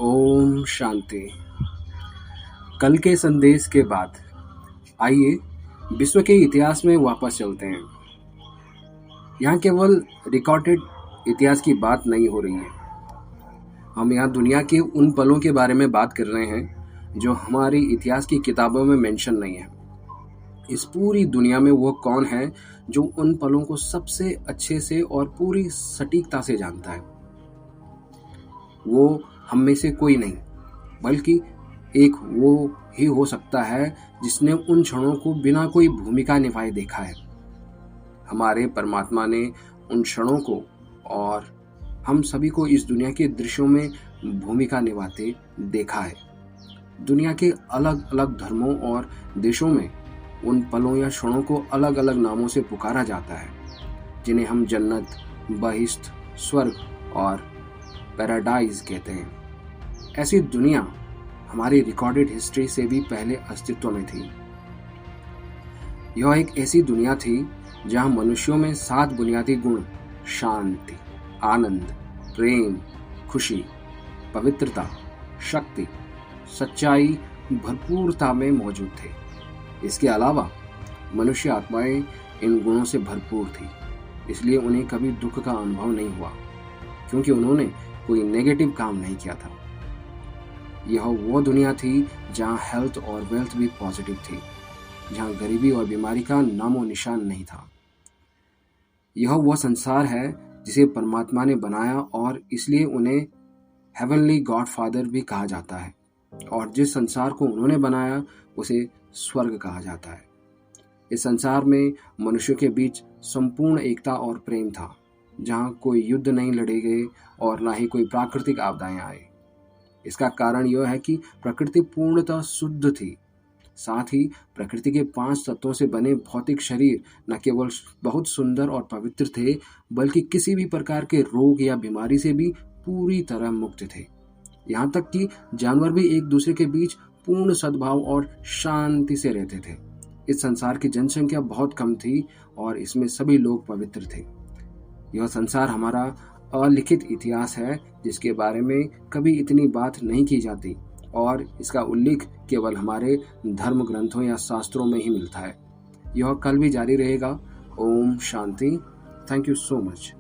ओम शांति। कल के संदेश के बाद आइए विश्व के इतिहास में वापस चलते हैं। यहाँ केवल रिकॉर्डेड इतिहास की बात नहीं हो रही है। हम यहाँ दुनिया के उन पलों के बारे में बात कर रहे हैं जो हमारी इतिहास की किताबों में मेंशन नहीं है। इस पूरी दुनिया में वो कौन है जो उन पलों को सबसे अच्छे से और पूरी सटीकता से जानता है? वो हम में से कोई नहीं, बल्कि एक वो ही हो सकता है जिसने उन क्षणों को बिना कोई भूमिका निभाए देखा है। हमारे परमात्मा ने उन क्षणों को और हम सभी को इस दुनिया के दृश्यों में भूमिका निभाते देखा है। दुनिया के अलग अलग धर्मों और देशों में उन पलों या क्षणों को अलग अलग नामों से पुकारा जाता है, जिन्हें हम जन्नत, बहिश्त, स्वर्ग और पैराडाइज कहते हैं। ऐसी दुनिया हमारी रिकॉर्डेड हिस्ट्री से भी पहले अस्तित्व में थी। यह एक ऐसी दुनिया थी जहां मनुष्यों में 7 बुनियादी गुण शांति, आनंद, प्रेम, खुशी, पवित्रता, शक्ति, सच्चाई भरपूरता में मौजूद थे। इसके अलावा मनुष्य आत्माएं इन गुणों से भरपूर थी, इसलिए उन्हें कभी दुख का अनुभव नहीं हुआ, क्योंकि उन्होंने कोई नेगेटिव काम नहीं किया था। यह वो दुनिया थी जहां हेल्थ और वेल्थ भी पॉजिटिव थी, जहां गरीबी और बीमारी का नामो निशान नहीं था। यह वह संसार है जिसे परमात्मा ने बनाया और इसलिए उन्हें हेवनली गॉड फादर भी कहा जाता है, और जिस संसार को उन्होंने बनाया उसे स्वर्ग कहा जाता है। इस संसार में मनुष्यों के बीच संपूर्ण एकता और प्रेम था, जहां कोई युद्ध नहीं लड़े गए और ना ही कोई प्राकृतिक आपदाएं आए। इसका कारण यह है कि प्रकृति पूर्णतः शुद्ध थी। साथ ही प्रकृति के 5 तत्वों से बने भौतिक शरीर न केवल बहुत सुंदर और पवित्र थे, बल्कि किसी भी प्रकार के रोग या बीमारी से भी पूरी तरह मुक्त थे। यहाँ तक कि जानवर भी एक दूसरे के बीच पूर्ण सद्भाव और शांति से रहते थे। इस संसार की जनसंख्या बहुत कम थी और इसमें सभी लोग पवित्र थे। यह संसार हमारा अलिखित इतिहास है, जिसके बारे में कभी इतनी बात नहीं की जाती, और इसका उल्लेख केवल हमारे धर्म ग्रंथों या शास्त्रों में ही मिलता है। यह कल भी जारी रहेगा। ओम शांति। Thank you so much.